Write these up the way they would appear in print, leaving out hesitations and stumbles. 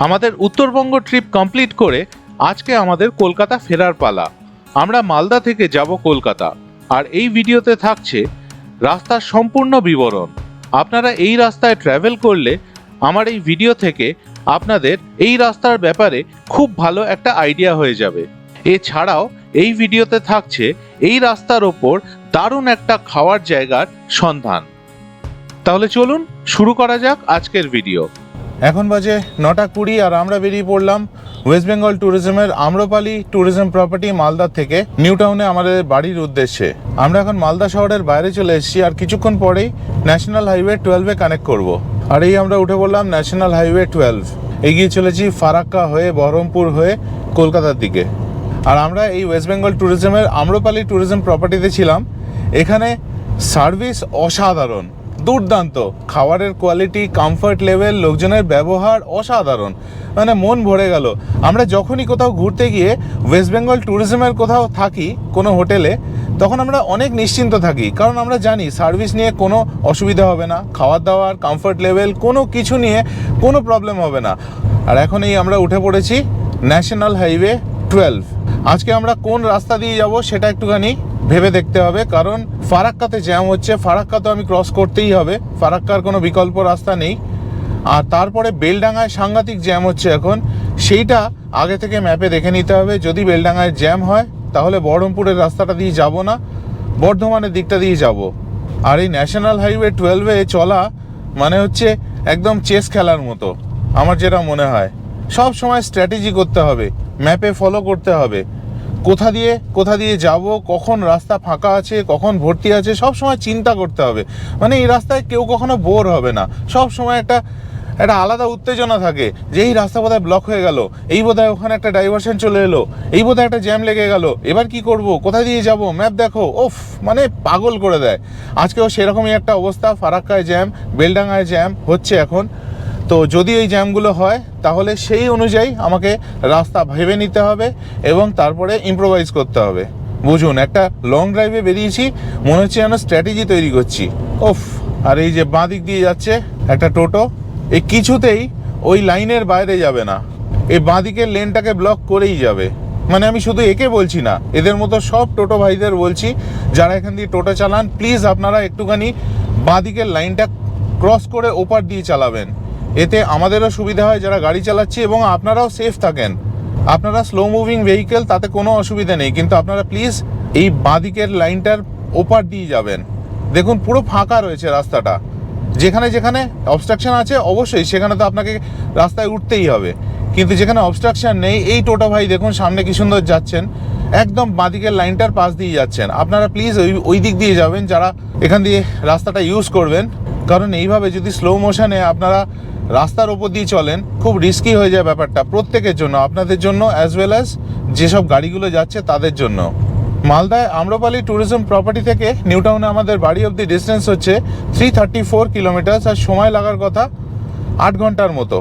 আমাদের Uttarbanga trip complete করে আজকে আমাদের কলকাতা ফেরার পালা। আমরা মালদা থেকে যাব কলকাতা, আর এই ভিডিওতে থাকছে রাস্তার সম্পূর্ণ বিবরণ। আপনারা এই রাস্তায় ট্র্যাভেল করলে আমার এই ভিডিও থেকে আপনাদের এই রাস্তার ব্যাপারে খুব ভালো একটা আইডিয়া হয়ে যাবে। এছাড়াও এই ভিডিওতে থাকছে এই রাস্তার ওপর দারুণ একটা খাওয়ার জায়গার সন্ধান। তাহলে চলুন শুরু করা যাক আজকের ভিডিও। এখন বাজে 9:20 আর আমরা বেরিয়ে পড়লাম ওয়েস্ট বেঙ্গল ট্যুরিজমের আম্রপালি ট্যুরিজম প্রপার্টি মালদা থেকে নিউ টাউনে আমাদের বাড়ির উদ্দেশ্যে। আমরা এখন মালদা শহরের বাইরে চলে এসেছি, আর কিছুক্ষণ পরেই ন্যাশনাল হাইওয়ে 12-এ কানেক্ট করব। আর এই আমরা উঠে পড়লাম ন্যাশনাল হাইওয়ে 12, এগিয়ে চলেছি ফারাক্কা হয়ে বহরমপুর হয়ে কলকাতার দিকে। আর আমরা এই ওয়েস্ট বেঙ্গল ট্যুরিজমের আম্রপালি ট্যুরিজম প্রপার্টিতে ছিলাম। এখানে সার্ভিস অসাধারণ, দুর্দান্ত, খাবারের কোয়ালিটি, কমফর্ট লেভেল, লোকজনের ব্যবহার অসাধারণ, মানে মন ভরে গেল। আমরা যখনই কোথাও ঘুরতে গিয়ে ওয়েস্ট বেঙ্গল ট্যুরিজমের কোথাও থাকি কোনো হোটেলে, তখন আমরা অনেক নিশ্চিন্ত থাকি, কারণ আমরা জানি সার্ভিস নিয়ে কোনো অসুবিধা হবে না, খাওয়ার দাওয়ার কমফর্ট লেভেল কোনো কিছু নিয়ে কোনো প্রবলেম হবে না। আর এখন এই আমরা উঠে পড়েছি ন্যাশনাল হাইওয়ে 12। আজকে আমরা কোন রাস্তা দিয়ে যাব সেটা একটুখানি ভেবে দেখতে হবে, কারণ ফারাক্কাতে জ্যাম হচ্ছে। ফারাক্কা তো আমি ক্রস করতেই হবে, ফারাক্কার কোনো বিকল্প রাস্তা নেই। আর তারপরে বেলডাঙ্গায় সাংঘাতিক জ্যাম হচ্ছে এখন, সেইটা আগে থেকে ম্যাপে দেখে নিতে হবে। যদি বেলডাঙ্গায় জ্যাম হয় তাহলে বহরমপুরের রাস্তাটা দিয়ে যাব না, বর্ধমানের দিকটা দিয়ে যাব। আর এই ন্যাশনাল হাইওয়ে 12-এ চলা মানে হচ্ছে একদম চেস খেলার মতো, আমার যেটা মনে হয়। সব সময় স্ট্র্যাটেজি করতে হবে, ম্যাপে ফলো করতে হবে, কোথা দিয়ে যাব, কখন রাস্তা ফাঁকা আছে, কখন ভর্তি আছে, সব সময় চিন্তা করতে হবে। মানে এই রাস্তায় কেউ কখনো বোর হবে না, সব সময় একটা আলাদা উত্তেজনা থাকে যে এই রাস্তা বোধহয় ব্লক হয়ে গেল, এই বোধহয় ওখানে একটা ডাইভারশন চলে এলো, এই বোধহয় একটা জ্যাম লেগে গেল, এবার কি করব, কোথা দিয়ে যাব, ম্যাপ দেখো, ওফ, মানে পাগল করে দেয়। আজকেও সেরকমই একটা অবস্থা, ফারাক্কায় জ্যাম, বেলডাঙ্গায় জ্যাম হচ্ছে এখন। তো যদি এই জ্যামগুলো হয় তাহলে সেই অনুযায়ী আমাকে রাস্তা ভেবে নিতে হবে এবং তারপরে ইম্প্রোভাইজ করতে হবে। বুঝুন, একটা লং ড্রাইভে বেরিয়েছি, মনে হচ্ছে যেন স্ট্র্যাটেজি তৈরি করছি। ওফ! আর এই যে বাঁ দিক দিয়ে যাচ্ছে একটা টোটো, এই কিছুতেই ওই লাইনের বাইরে যাবে না, এই বাঁ দিকের লেনটাকে ব্লক করেই যাবে। মানে আমি শুধু একে বলছি না, এদের মতো সব টোটো ভাইদের বলছি, যারা এখান দিয়ে টোটো চালান, প্লিজ আপনারা একটুখানি বাঁ দিকের লাইনটা ক্রস করে ওপার দিয়ে চালাবেন। এতে আমাদেরও সুবিধা হয় যারা গাড়ি চালাচ্ছি, এবং আপনারাও সেফ থাকেন। আপনারা স্লো মুভিং ভেহিকেল, তাতে কোনো অসুবিধা নেই, কিন্তু আপনারা প্লিজ এই বাঁদিকের লাইনটার ওপার দিয়ে যাবেন। দেখুন পুরো ফাঁকা রয়েছে রাস্তাটা, যেখানে যেখানে অবস্ট্রাকশন আছে অবশ্যই সেখানে তো আপনাকে রাস্তায় উঠতেই হবে, কিন্তু যেখানে অবস্ট্রাকশন নেই, এই টোটো ভাই দেখুন সামনে কি সুন্দর যাচ্ছেন, একদম বাঁদিকের লাইনটার পাশ দিয়ে যাচ্ছেন। আপনারা প্লিজ ওই দিক দিয়ে যাবেন যারা এখান দিয়ে রাস্তাটা ইউজ করবেন, কারণ এইভাবে যদি স্লো মোশনে আপনারা রাস্তার ওপর দিয়ে চলেন, খুব রিস্কি হয়ে যায় ব্যাপারটা, প্রত্যেকের জন্য, আপনাদের জন্য অ্যাজ ওয়েল অ্যাজ যেসব গাড়িগুলো যাচ্ছে তাদের জন্য। মালদায় আম্রপালি ট্যুরিজম প্রপার্টি থেকে নিউ টাউনে আমাদের বাড়ি অবধি ডিস্টেন্স হচ্ছে 334 কিলোমিটার, আর সময় লাগার কথা 8 ঘন্টার মতো।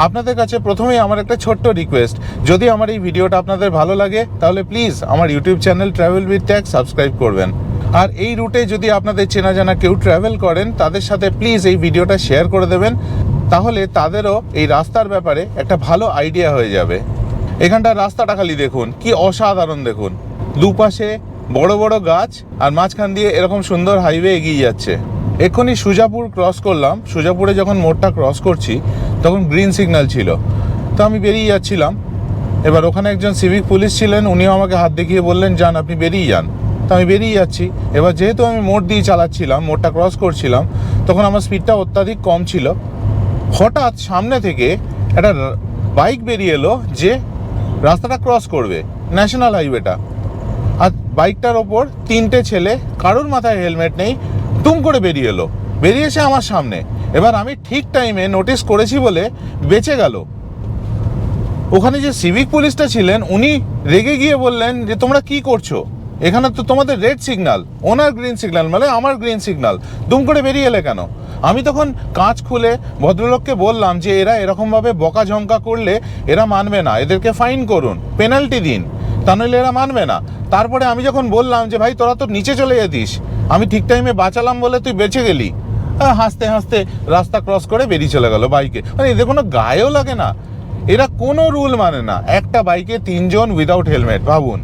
আপনাদের কাছে প্রথমেই আমার একটা ছোট্ট রিকোয়েস্ট, যদি আমার এই ভিডিওটা আপনাদের ভালো লাগে তাহলে প্লিজ আমার YouTube channel travel with tag subscribe করবেন। আর এই রুটে যদি আপনাদের চেনা জানা কেউ ট্রাভেল করেন, তাদের সাথে প্লিজ এই ভিডিওটা শেয়ার করে দেবেন, তাহলে তাদেরও এই রাস্তার ব্যাপারে একটা ভালো আইডিয়া হয়ে যাবে। এখানটার রাস্তাটা খালি দেখুন, কি অসাধারণ। দেখুন দুপাশে বড় বড় গাছ, আর মাঝখান দিয়ে এরকম সুন্দর হাইওয়ে এগিয়ে যাচ্ছে। এক্ষুনি সুজাপুর ক্রস করলাম, সুজাপুরে যখন মোড়টা ক্রস করছি তখন গ্রিন সিগন্যাল ছিল, তো আমি বেরিয়ে যাচ্ছিলাম। এবার ওখানে একজন সিভিক পুলিশ ছিলেন, উনিও আমাকে হাত দেখিয়ে বললেন যান, আপনি বেরিয়ে যান। তো আমি বেরিয়ে যাচ্ছি। এবার যেহেতু আমি মোড় দিয়ে চালাচ্ছিলাম, মোড়টা ক্রস করছিলাম, তখন আমার স্পিডটা অত্যাধিক কম ছিল। হঠাৎ সামনে থেকে একটা বাইক বেরিয়ে এলো যে রাস্তাটা ক্রস করবে, ন্যাশনাল হাইওয়েটা। আর বাইকটার ওপর 3টে ছেলে, কারোর মাথায় হেলমেট নেই, দুম করে বেরিয়ে এলো, বেরিয়ে এসে আমার সামনে। এবার আমি ঠিক টাইমে নোটিস করেছি বলে বেঁচে গেল। ওখানে যে সিভিক পুলিশটা ছিলেন উনি রেগে গিয়ে বললেন যে তোমরা কি করছো, এখানে তো তোমাদের রেড সিগন্যাল, ওনার গ্রিন সিগন্যাল, মানে আমার গ্রিন সিগন্যাল, দুম করে বেরিয়ে এলে কেন? আমি তখন কাঁচ খুলে ভদ্রলোককে বললাম যে এরা এরকমভাবে বকাঝঙ্কা করলে এরা মানবে না, এদেরকে ফাইন করুন, পেনাল্টি দিন, তা নইলে এরা মানবে না। তারপরে আমি যখন বললাম যে ভাই তোরা তো নিচে চলে যেতিস, আমি ঠিক টাইমে বাঁচালাম বলে তুই বেঁচে গেলি, হাসতে হাসতে রাস্তা ক্রস করে বেরিয়ে চলে গেল বাইকে। মানে এদের কোনো গায়েও লাগে না, এরা কোনো রুল মানে না, একটা বাইকে 3 জন উইদাউট হেলমেট। ভাবুন,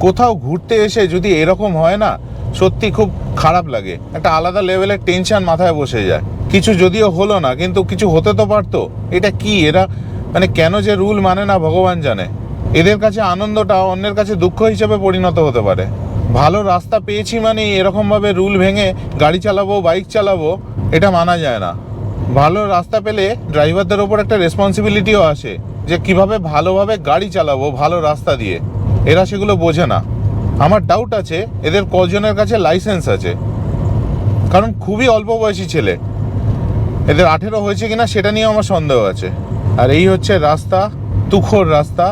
কোথাও ঘুরতে এসে যদি এরকম হয় না, সত্যি খুব খারাপ লাগে, একটা আলাদা লেভেলের টেনশন মাথায় বসে যায়। কিছু যদিও হলো না, কিন্তু কিছু হতে তো পারতো। এটা কি, এরা মানে কেন যে রুল মানে না ভগবান জানে। এদের কাছে আনন্দটা অন্যের কাছে দুঃখ হিসেবে পরিণত হতে পারে। ভালো রাস্তা পেয়েছি মানে এরকমভাবে রুল ভেঙে গাড়ি চালাবো, বাইক চালাবো, এটা মানা যায় না। ভালো রাস্তা পেলে ড্রাইভারদের ওপর একটা রেসপন্সিবিলিটিও আসে যে কিভাবে ভালোভাবে গাড়ি চালাবো ভালো রাস্তা দিয়ে। এরা সেগুলো বোঝে না। আমার ডাউট আছে এদের কজনের কাছে লাইসেন্স আছে, কারণ খুবই অল্প বয়সী ছেলে। এদের 18 হয়েছে কিনা সেটা নিয়ে আমার সন্দেহ আছে। আর এই হচ্ছে রাস্তা, তুখোর রাস্তা।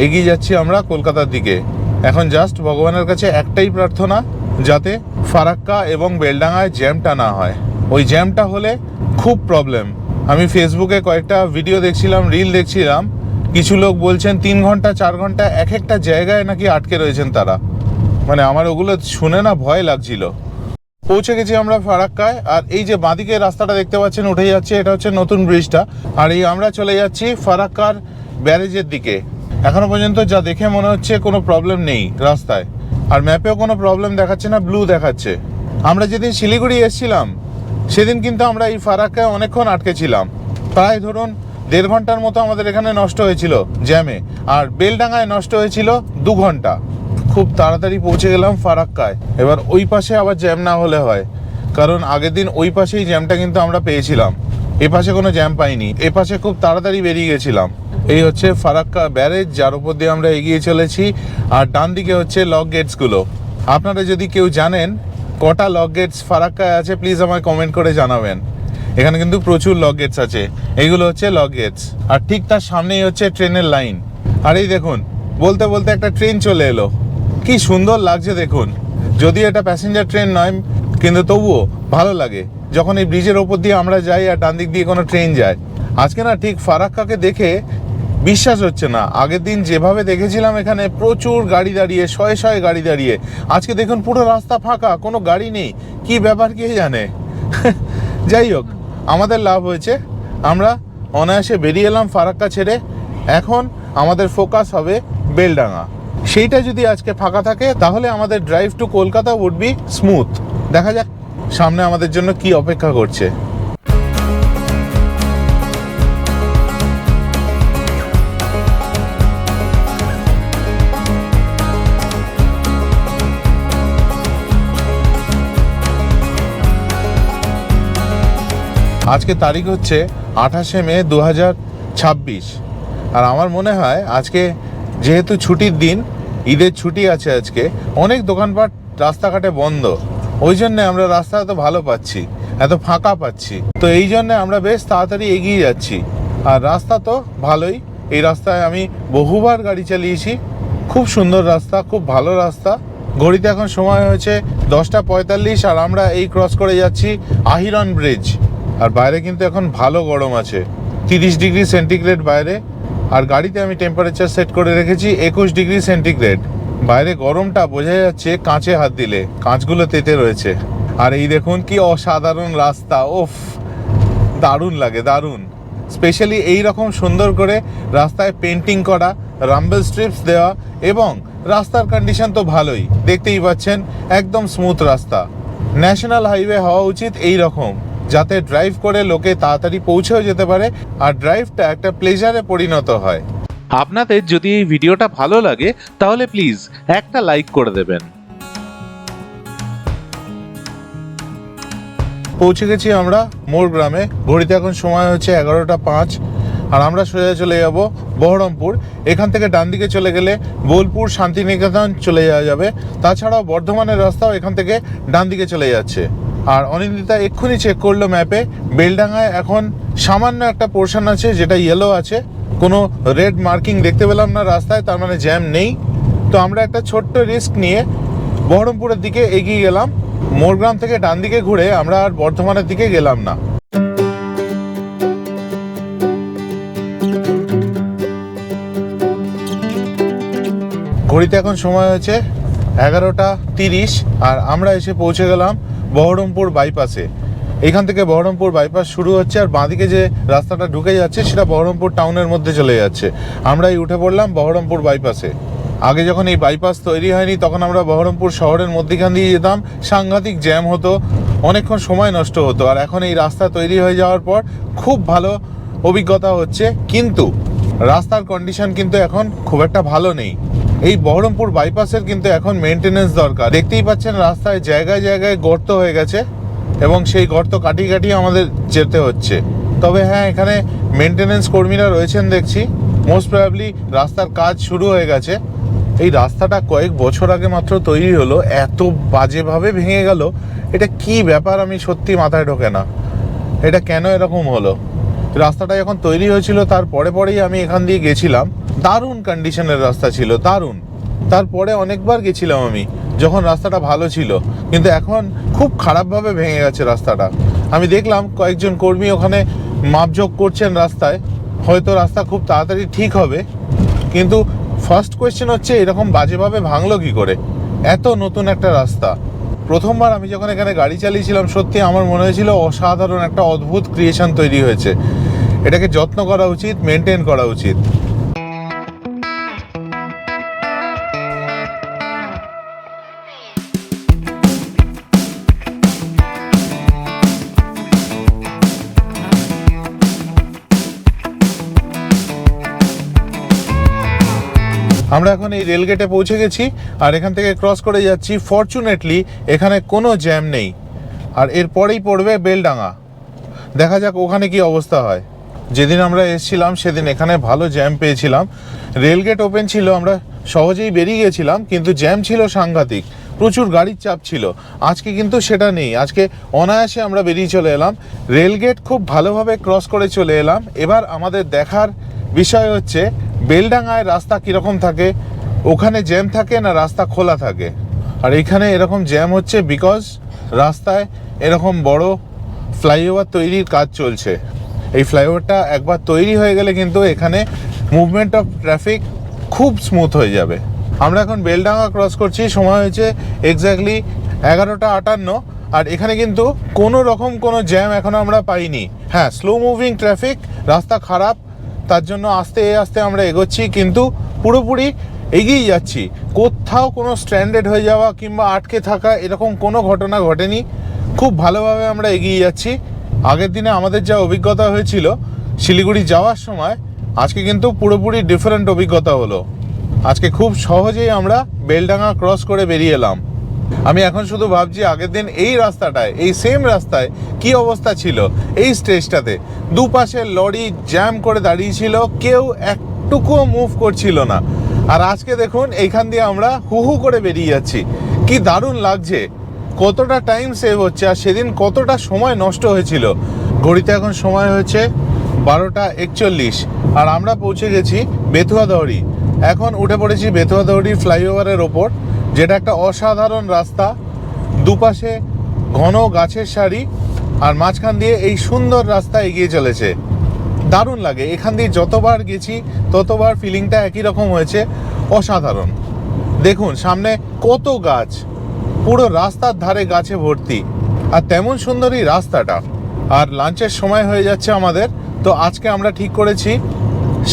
এগিয়ে যাচ্ছি আমরা কলকাতার দিকে। এখন জাস্ট ভগবানের কাছে একটাই প্রার্থনা, যাতে ফারাক্কা এবং বেলডাঙায় জ্যামটা না হয়। ওই জ্যামটা হলে খুব প্রবলেম। আমি ফেসবুকে কয়েকটা ভিডিও দেখছিলাম, রিল দেখছিলাম, কিছু লোক বলছেন 3 ঘন্টা 4 ঘন্টা এক একটা জায়গায় নাকি আটকে রয়েছেন তারা। মানে আমার ওগুলো শুনে না ভয় লাগছিল। পৌঁছে গেছি আমরা ফারাক্কায়। আর এই যে বাঁদিকে রাস্তাটা দেখতে পাচ্ছেন উঠে যাচ্ছে, এটা হচ্ছে নতুন ব্রিজটা। আর এই আমরা চলে যাচ্ছি ফারাক্কার ব্যারেজের দিকে। এখনো পর্যন্ত যা দেখে মনে হচ্ছে কোনো প্রবলেম নেই রাস্তায়, আর ম্যাপেও কোনো প্রবলেম দেখাচ্ছে না, ব্লু দেখাচ্ছে। আমরা যেদিন শিলিগুড়ি এসেছিলাম সেদিন কিন্তু আমরা এই ফারাক্কায় অনেকক্ষণ আটকে ছিলাম, প্রায় ধরুন 1.5 ঘন্টার মতো আমাদের এখানে নষ্ট হয়েছিল জ্যামে। আর বেলডাঙায় নষ্ট হয়েছিল 2 ঘন্টা। খুব তাড়াতাড়ি পৌঁছে গেলাম ফারাক্কায়। এবার ওই পাশে আবার জ্যাম না হলে হয়, কারণ আগের দিন ওই পাশেই জ্যামটা কিন্তু আমরা পেয়েছিলাম, এ পাশে কোনো জ্যাম পাইনি। এ পাশে খুব তাড়াতাড়ি বেরিয়ে গেছিলাম। এই হচ্ছে ফারাক্কা ব্যারেজ, যার উপর দিয়ে আমরা এগিয়ে চলেছি। আর ডান দিকে হচ্ছে লক গেটসগুলো। আপনারা যদি কেউ জানেন কটা লক গেটস ফারাক্কায় আছে, প্লিজ আমায় কমেন্ট করে জানাবেন। এখানে কিন্তু প্রচুর লক গেটস আছে। এইগুলো হচ্ছে লক গেটস। আর ঠিক তার সামনেই হচ্ছে ট্রেনের লাইন। আর এই দেখুন, বলতে বলতে একটা ট্রেন চলে এলো। কি সুন্দর লাগছে দেখুন। যদি এটা প্যাসেঞ্জার ট্রেন নয়, কিন্তু তবুও ভালো লাগে যখন এই ব্রিজের ওপর দিয়ে আমরা যাই আর ডান দিক দিয়ে কোনো ট্রেন যায়। আজকে না ঠিক ফারাক্কাকে দেখে বিশ্বাস হচ্ছে না, আগের দিন যেভাবে দেখেছিলাম এখানে প্রচুর গাড়ি দাঁড়িয়ে, শয়ে শয়ে গাড়ি দাঁড়িয়ে, আজকে দেখুন পুরো রাস্তা ফাঁকা, কোনো গাড়ি নেই। কি ব্যাপার কে জানে। যাই হোক, আমাদের লাভ হয়েছে। আমরা অনায়াসে বেরিয়ে এলাম ফারাক্কা ছেড়ে। এখন আমাদের ফোকাস হবে বেলডাঙা। সেইটা যদি আজকে ফাঁকা থাকে তাহলে আমাদের drive to Kolkata would be smooth. দেখা যাক সামনে আমাদের জন্য কি অপেক্ষা করছে। আজকে তারিখ হচ্ছে 28শে মে 2026। আর আমার মনে হয় আজকে যেহেতু ছুটির দিন, ঈদের ছুটি আছে আজকে, অনেক দোকানপাট রাস্তাঘাটে বন্ধ। ওই জন্যে আমরা রাস্তা এত ভালো পাচ্ছি, এত ফাঁকা পাচ্ছি। তো এই জন্যে আমরা বেশ তাড়াতাড়ি এগিয়ে যাচ্ছি। আর রাস্তা তো ভালোই। এই রাস্তায় আমি বহুবার গাড়ি চালিয়েছি। খুব সুন্দর রাস্তা, খুব ভালো রাস্তা। ঘড়িতে এখন সময় হয়েছে 10:45 আর আমরা এই ক্রস করে যাচ্ছি আহিরন ব্রিজ। আর বাইরে কিন্তু এখন ভালো গরম আছে, 30 ডিগ্রি সেন্টিগ্রেড বাইরে। আর গাড়িতে আমি টেম্পারেচার সেট করে রেখেছি 21 ডিগ্রি সেন্টিগ্রেড। বাইরে গরমটা বোঝা যাচ্ছে কাঁচে হাত দিলে, কাঁচগুলো তেতে রয়েছে। আর এই দেখুন কি অসাধারণ রাস্তা, ওফ, দারুণ লাগে, দারুণ। স্পেশালি এই রকম সুন্দর করে রাস্তায় পেন্টিং করা, রাম্বেল স্ট্রিপস দেওয়া, এবং রাস্তার কন্ডিশন তো ভালোই, দেখতেই পাচ্ছেন একদম স্মুথ রাস্তা। ন্যাশনাল হাইওয়ে হওয়া উচিত এই রকম, যাতে ড্রাইভ করে লোকে তাড়াতাড়ি পৌঁছেও যেতে পারে আর ড্রাইভটা একটা প্লেজারে পরিণত হয়। আপনাদের যদি এই ভিডিওটা ভালো লাগে তাহলে প্লিজ একটা লাইক করে দেবেন। পৌঁছে গেছি আমরা মোড় গ্রামে। ঘড়িতে এখন সময় হচ্ছে 11:05। আর আমরা সোজা চলে যাব বহরমপুর। এখান থেকে ডান দিকে চলে গেলে বোলপুর, শান্তিনিকেতন চলে যাওয়া যাবে। তাছাড়াও বর্ধমানের রাস্তাও এখান থেকে ডান দিকে চলে যাচ্ছে। আর অনিন্দিতা এক্ষুনি চেক করলো ম্যাপে, বেলডাঙায় এখন সামান্য একটা পোর্শন আছে যেটা ইয়েলো আছে, কোনো রেড মার্কিং দেখতে পেলাম না রাস্তায়, তার মানে জ্যাম নেই। তো আমরা একটা ছোট্ট রিস্ক নিয়ে বহরমপুরের দিকে এগিয়ে গেলাম। মোড়গ্রাম থেকে ডান দিকে ঘুরে আমরা আর বর্ধমানের দিকে গেলাম না। ঘড়িতে এখন সময় হয়েছে 11:30 আর আমরা এসে পৌঁছে গেলাম বহরমপুর বাইপাসে। এখান থেকে বহরমপুর বাইপাস শুরু হচ্ছে, আর বাঁদিকে যে রাস্তাটা ঢুকে যাচ্ছে সেটা বহরমপুর টাউনের মধ্যে চলে যাচ্ছে। আমরাই উঠে পড়লাম বহরমপুর বাইপাসে। আগে যখন এই বাইপাস তৈরি হয়নি তখন আমরা বহরমপুর শহরের মধ্যেখান দিয়ে যেতাম, সাংঘাতিক জ্যাম হতো, অনেকক্ষণ সময় নষ্ট হতো। আর এখন এই রাস্তা তৈরি হয়ে যাওয়ার পর খুব ভালো অভিজ্ঞতা হচ্ছে, কিন্তু রাস্তার কন্ডিশন কিন্তু এখন খুব একটা ভালো নেই। এই বহরমপুর বাইপাসের কিন্তু এখন মেনটেনেন্স দরকার। দেখতেই পাচ্ছেন রাস্তায় জায়গায় জায়গায় গর্ত হয়ে গেছে এবং সেই গর্ত কাটিয়ে কাটিয়ে আমাদের যেতে হচ্ছে। তবে হ্যাঁ, এখানে মেনটেনেন্স কর্মীরা রয়েছেন দেখছি, মোস্ট প্রবাবলি রাস্তার কাজ শুরু হয়ে গেছে। এই রাস্তাটা কয়েক বছর আগে মাত্র তৈরি হলো, এত বাজেভাবে ভেঙে গেল, এটা কি ব্যাপার আমি সত্যি মাথায় ঢোকে না, এটা কেন এরকম হলো। রাস্তাটা যখন তৈরি হয়েছিল তার পরেই আমি এখান দিয়ে গেছিলাম, দারুণ কন্ডিশনের রাস্তা ছিল, দারুণ। তারপরে অনেকবার গেছিলাম আমি যখন রাস্তাটা ভালো ছিল, কিন্তু এখন খুব খারাপভাবে ভেঙে গেছে রাস্তাটা। আমি দেখলাম কয়েকজন কর্মী ওখানে মাপজোক করছেন রাস্তায়, হয়তো রাস্তা খুব তাড়াতাড়ি ঠিক হবে, কিন্তু ফার্স্ট কোয়েশ্চেন হচ্ছে এরকম বাজেভাবে ভাঙলো কি করে? এত নতুন একটা রাস্তা। প্রথমবার আমি যখন এখানে গাড়ি চালিয়েছিলাম সত্যি আমার মনে হয়েছিল অসাধারণ একটা অদ্ভুত ক্রিয়েশন তৈরি হয়েছে, এটাকে যত্ন করা উচিত, মেনটেন করা উচিত। আমরা এখন এই রেলগেটে পৌঁছে গেছি আর এখান থেকে ক্রস করে যাচ্ছি। ফরচুনেটলি এখানে কোনো জ্যাম নেই, আর এরপরেই পড়বে বেলডাঙ্গা। দেখা যাক ওখানে কি অবস্থা হয়। যেদিন আমরা এসেছিলাম সেদিন এখানে ভালো জ্যাম পেয়েছিলাম, রেলগেট ওপেন ছিল, আমরা সহজেই বেরিয়ে গেছিলাম, কিন্তু জ্যাম ছিল সাংঘাতিক, প্রচুর গাড়ির চাপ ছিল। আজকে কিন্তু সেটা নেই, আজকে অনায়াসে আমরা বেরিয়ে চলে এলাম। রেলগেট খুব ভালোভাবে ক্রস করে চলে এলাম। এবার আমাদের দেখার বিষয় হচ্ছে বেলডাঙ্গায় রাস্তা কীরকম থাকে, ওখানে জ্যাম থাকে না রাস্তা খোলা থাকে। আর এখানে এরকম জ্যাম হচ্ছে বিকজ রাস্তায় এরকম বড় ফ্লাইওভার তৈরির কাজ চলছে। এই ফ্লাইওভারটা একবার তৈরি হয়ে গেলে কিন্তু এখানে মুভমেন্ট অফ ট্রাফিক খুব স্মুথ হয়ে যাবে। আমরা এখন বেলডাঙ্গা ক্রস করছি, সময় হয়েছে এক্স্যাক্টলি 11:58, আর এখানে কিন্তু কোনো রকম কোনো জ্যাম এখনও আমরা পাইনি। হ্যাঁ, স্লো মুভিং ট্রাফিক, রাস্তা খারাপ, তার জন্য আস্তে আস্তে আমরা এগোচ্ছি, কিন্তু পুরোপুরি এগিয়ে যাচ্ছি। কোথাও কোনো স্ট্র্যান্ডেড হয়ে যাওয়া কিংবা আটকে থাকা এরকম কোনো ঘটনা ঘটেনি, খুব ভালোভাবে আমরা এগিয়ে যাচ্ছি। আগের দিনে আমাদের যা অভিজ্ঞতা হয়েছিল শিলিগুড়ি যাওয়ার সময়, আজকে কিন্তু পুরোপুরি ডিফারেন্ট অভিজ্ঞতা হলো। আজকে খুব সহজেই আমরা বেলডাঙ্গা ক্রস করে বেরিয়ে এলাম। আমি এখন শুধু ভাবছি আগের দিন এই রাস্তাটায়, এই সেম রাস্তায় কি অবস্থা ছিল। এই স্টেজটাতে দুপাশে লরি জ্যাম করে দাঁড়িয়েছিল, কেউ একটুকুও মুভ করছিল না। আর আজকে দেখুন এইখান দিয়ে আমরা হু হু করে বেরিয়ে যাচ্ছি, কি দারুণ লাগছে, কতটা টাইম সেভ হচ্ছে। আর সেদিন কতটা সময় নষ্ট হয়েছিল। ঘড়িতে এখন সময় হচ্ছে 12:41, আর আমরা পৌঁছে গেছি বেতুয়াদহরি। এখন উঠে পড়েছি বেতুয়াদহরি ফ্লাইওভারের ওপর, যেটা একটা অসাধারণ রাস্তা, দুপাশে ঘন গাছের সারি, আর মাঝখান দিয়ে এই সুন্দর রাস্তা এগিয়ে চলেছে। দারুণ লাগে, এখান দিয়ে যতবার গেছি ততবার ফিলিংটা একই রকম হয়েছে, অসাধারণ। দেখুন সামনে কত গাছ, পুরো রাস্তার ধারে গাছে ভর্তি, আর তেমন সুন্দরই রাস্তাটা। আর লাঞ্চের সময় হয়ে যাচ্ছে আমাদের, তো আজকে আমরা ঠিক করেছি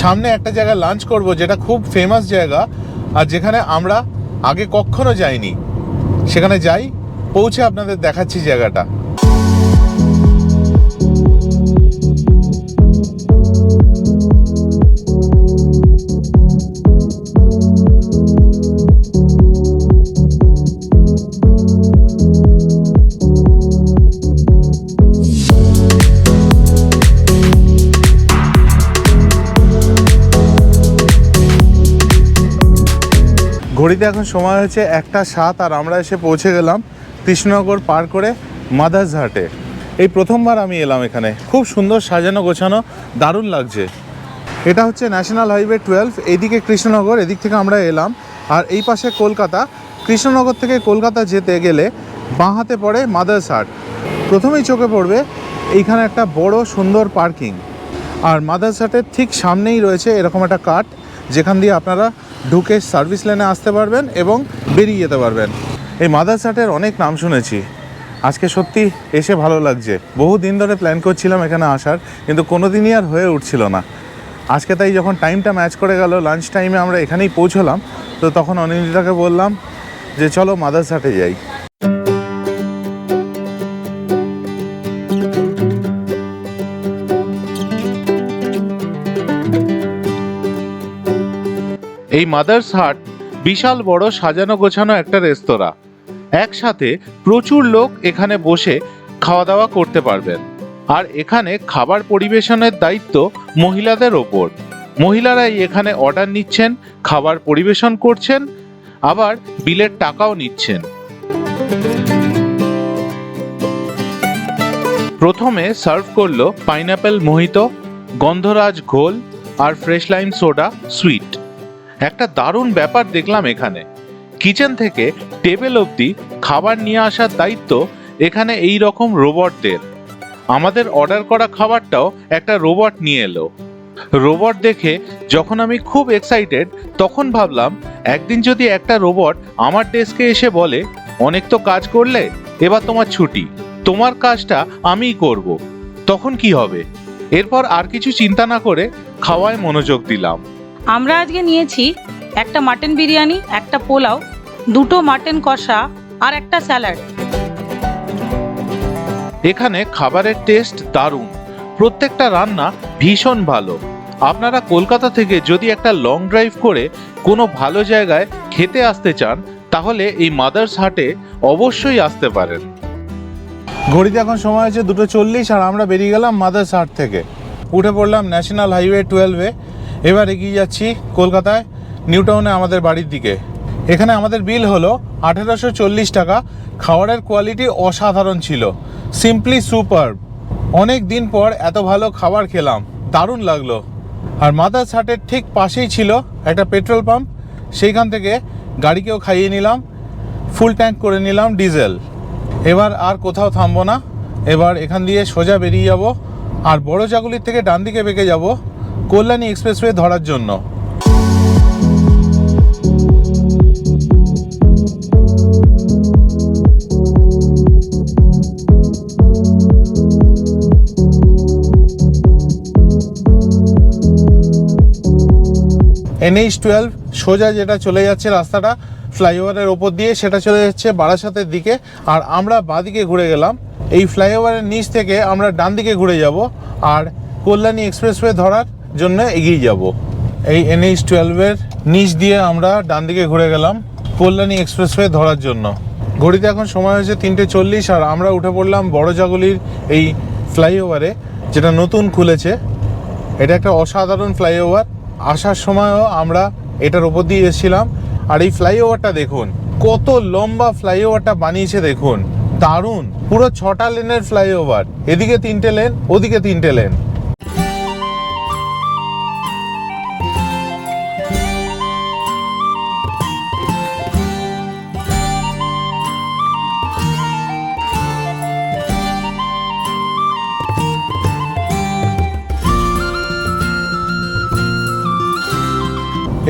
সামনে একটা জায়গায় লাঞ্চ করব, যেটা খুব ফেমাস জায়গা আর যেখানে আমরা আগে কখনো যাইনি। সেখানে যাই, পৌঁছে আপনাদের দেখাচ্ছি জায়গাটা। ঘড়িতে এখন সময় হচ্ছে 1:07, আর আমরা এসে পৌঁছে গেলাম কৃষ্ণনগর পার করে মাদার্সহাটে। এই প্রথমবার আমি এলাম এখানে, খুব সুন্দর সাজানো গোছানো, দারুণ লাগছে। এটা হচ্ছে ন্যাশনাল হাইওয়ে 12, এইদিকে কৃষ্ণনগর, এদিক থেকে আমরা এলাম। আর এই পাশে কলকাতা। কৃষ্ণনগর থেকে কলকাতা যেতে গেলে বাঁ হাতে পড়ে মাদার্সহাট। প্রথমেই চোখে পড়বে এইখানে একটা বড় সুন্দর পার্কিং, আর মাদার্সহাটের ঠিক সামনেই রয়েছে এরকম একটা কাট, যেখান দিয়ে আপনারা ঢুকে সার্ভিস লেনে আসতে পারবেন এবং বেরিয়ে যেতে পারবেন। এই মাদার্সহাটের অনেক নাম শুনেছি, আজকে সত্যি এসে ভালো লাগছে। বহু দিন ধরে প্ল্যান করছিলাম এখানে আসার, কিন্তু কোনো দিনই আর হয়ে উঠছিল না। আজকে তাই যখন টাইমটা ম্যাচ করে গেল, লাঞ্চ টাইমে আমরা এখানেই পৌঁছলাম, তো তখন অনিন্দিতাকে বললাম যে চলো মাদার্স হাটে যাই। এই মাদার্স হাট বিশাল বড় সাজানো গোছানো একটা রেস্তোরাঁ। একসাথে প্রচুর লোক এখানে বসে খাওয়া দাওয়া করতে পারবেন। আর এখানে খাবার পরিবেশনের দায়িত্ব মহিলাদের ওপর। মহিলারাই এখানে অর্ডার নিচ্ছেন, খাবার পরিবেশন করছেন, আবার বিলের টাকাও নিচ্ছেন। প্রথমে সার্ভ করলো পাইনাপেল মোহিতো, গন্ধরাজ ঘোল আর ফ্রেশ লাইম সোডা সুইট। একটা দারুণ ব্যাপার দেখলাম এখানে, কিচেন থেকে টেবিল অবধি খাবার নিয়ে আসার দায়িত্ব এখানে এই রকম রোবটদের। আমাদের অর্ডার করা খাবারটাও একটা রোবট নিয়ে এলো। রোবট দেখে যখন আমি খুব এক্সাইটেড, তখন ভাবলাম একদিন যদি একটা রোবট আমার ডেস্কে এসে বলে, অনেক তো কাজ করলে, এবার তোমার ছুটি, তোমার কাজটা আমিই করব, তখন কি হবে। এরপর আর কিছু চিন্তা না করে খাওয়ায় মনোযোগ দিলাম। আমরা আজকে নিয়েছি একটা মাটন বিরিয়ানি, একটা পোলাও, দুটো মাটন কষা আর একটা স্যালাড। এখানে খাবারের টেস্ট দারুণ, প্রত্যেকটা রান্না ভীষণ ভালো। আপনারা কলকাতা থেকে যদি একটা লং ড্রাইভ করে কোনো ভালো জায়গায় খেতে আসতে চান, তাহলে এই মাদার্স হাটে অবশ্যই আসতে পারেন। ঘড়িতে এখন সময় হচ্ছে 2:40 আর আমরা বেরিয়ে গেলাম মাদার্স হাট থেকে। উঠে পড়লাম ন্যাশনাল হাইওয়ে 12-এ। এবার এগিয়ে যাচ্ছি কলকাতায় নিউ টাউনে আমাদের বাড়ির দিকে। এখানে আমাদের বিল হলো 1840 টাকা। খাবারের কোয়ালিটি অসাধারণ ছিল, সিম্পলি সুপার। অনেক দিন পর এত ভালো খাবার খেলাম, দারুণ লাগলো। আর মাদার্স হাটের ঠিক পাশেই ছিল একটা পেট্রোল পাম্প, সেইখান থেকে গাড়িকেও খাইয়ে নিলাম, ফুল ট্যাঙ্ক করে নিলাম ডিজেল। এবার আর কোথাও থামবো না, এবার এখান দিয়ে সোজা বেরিয়ে যাব আর বড় জাগুলির থেকে ডান দিকে বেঁকে যাব কল্যাণী এক্সপ্রেসওয়ে ধরার জন্য। NH12 সোজা যেটা চলে যাচ্ছে রাস্তাটা ফ্লাইওভারের ওপর দিয়ে, সেটা চলে যাচ্ছে বারাসাতের দিকে। আর আমরা বাঁদিকে ঘুরে গেলাম। এই ফ্লাইওভারের নিচ থেকে আমরা ডান দিকে ঘুরে যাব আর কল্যাণী এক্সপ্রেসওয়ে ধরার জন্য এগিয়ে যাব। এই NH12-এর নিচ দিয়ে আমরা ডান দিকে ঘুরে গেলাম কল্যাণী এক্সপ্রেসওয়ে ধরার জন্য। ঘড়িতে এখন সময় হয়েছে 3:40 আর আমরা উঠে পড়লাম বড় জাগুলির এই ফ্লাইওভারে, যেটা নতুন খুলেছে। এটা একটা অসাধারণ ফ্লাইওভার। আসার সময়ও আমরা এটার ওপর দিয়ে এসেছিলাম। আর এই ফ্লাইওভারটা দেখুন, কত লম্বা ফ্লাইওভারটা বানিয়েছে দেখুন, দারুণ। পুরো 6টা লেনের ফ্লাইওভার, এদিকে 3টে লেন, ওদিকে 3টে লেন।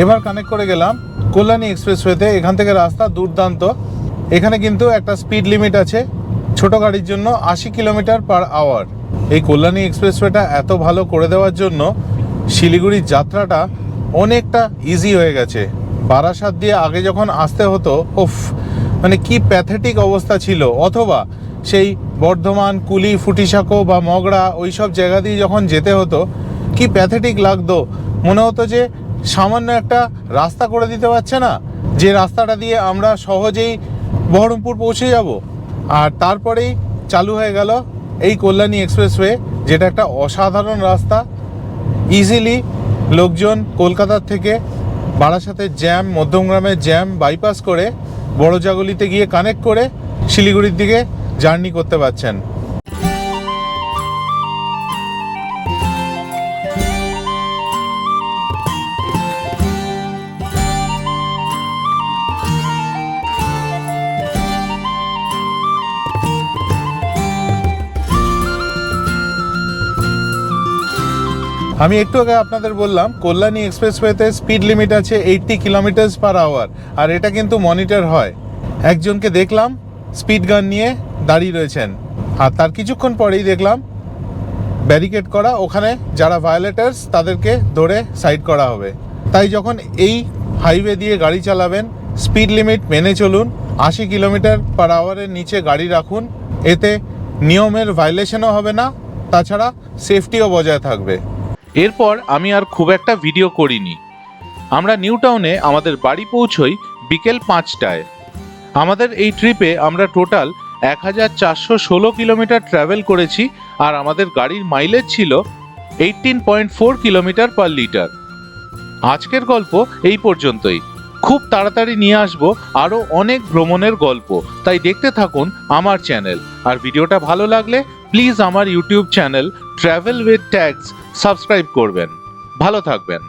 এবার কানেক্ট করে গেলাম কল্যাণী এক্সপ্রেসওয়েতে। এখান থেকে রাস্তা দুর্দান্ত। এখানে কিন্তু একটা স্পিড লিমিট আছে ছোট গাড়ির জন্য, 80 কিলোমিটার/আওয়ার। এই কল্যাণী এক্সপ্রেসওয়েটা এত ভালো করে দেওয়ার জন্য শিলিগুড়ির যাত্রাটা অনেকটা ইজি হয়ে গেছে। বারাসাত দিয়ে আগে যখন আসতে হতো, ওফ, মানে কি প্যাথেটিক অবস্থা ছিল। অথবা সেই বর্ধমান, কুলি, ফুটিসাঁকো বা মগড়া, ওই সব জায়গা দিয়ে যখন যেতে হতো, কি প্যাথেটিক লাগতো। মনে হতো যে সামান্য একটা রাস্তা করে দিতে পারছে না, যে রাস্তাটা দিয়ে আমরা সহজেই বহরমপুর পৌঁছে যাব। আর তারপরেই চালু হয়ে গেল এই কল্যাণী এক্সপ্রেসওয়ে, যেটা একটা অসাধারণ রাস্তা। ইজিলি লোকজন কলকাতার থেকে বারাসাতের জ্যাম, মধ্যমগ্রামের জ্যাম বাইপাস করে বড় জাগুলিতে গিয়ে কানেক্ট করে শিলিগুড়ির দিকে জার্নি করতে পারছেন। আমি একটু আগে আপনাদের বললাম কল্যাণী এক্সপ্রেসওয়েতে স্পিড লিমিট আছে 80 কিলোমিটার/আওয়ার, আর এটা কিন্তু মনিটর হয়। একজনকে দেখলাম স্পিড গান নিয়ে দাঁড়িয়ে রয়েছেন, আর তার কিছুক্ষণ পরেই দেখলাম ব্যারিকেড করা, ওখানে যারা ভায়োলেটার্স তাদেরকে ধরে সাইড করা হবে। তাই যখন এই হাইওয়ে দিয়ে গাড়ি চালাবেন স্পিড লিমিট মেনে চলুন, 80 কিলোমিটার/আওয়ারের নিচে গাড়ি রাখুন, এতে নিয়মের ভায়োলেশনও হবে না, তাছাড়া সেফটিও বজায় থাকবে। এরপর আমি আর খুব একটা ভিডিও করিনি। আমরা নিউ টাউনে আমাদের বাড়ি পৌঁছই বিকেল 5টায়। আমাদের এই ট্রিপে আমরা টোটাল 1416 কিলোমিটার ট্রাভেল করেছি, আর আমাদের গাড়ির মাইলেজ ছিল 18.4 কিলোমিটার পার লিটার। আজকের গল্প এই পর্যন্তই। খুব তাড়াতাড়ি নিয়ে আসবো আরও অনেক ভ্রমণের গল্প, তাই দেখতে থাকুন আমার চ্যানেল। আর ভিডিওটা ভালো লাগলে প্লিজ আমার YouTube channel travel with tags subscribe করবেন। ভালো থাকবেন।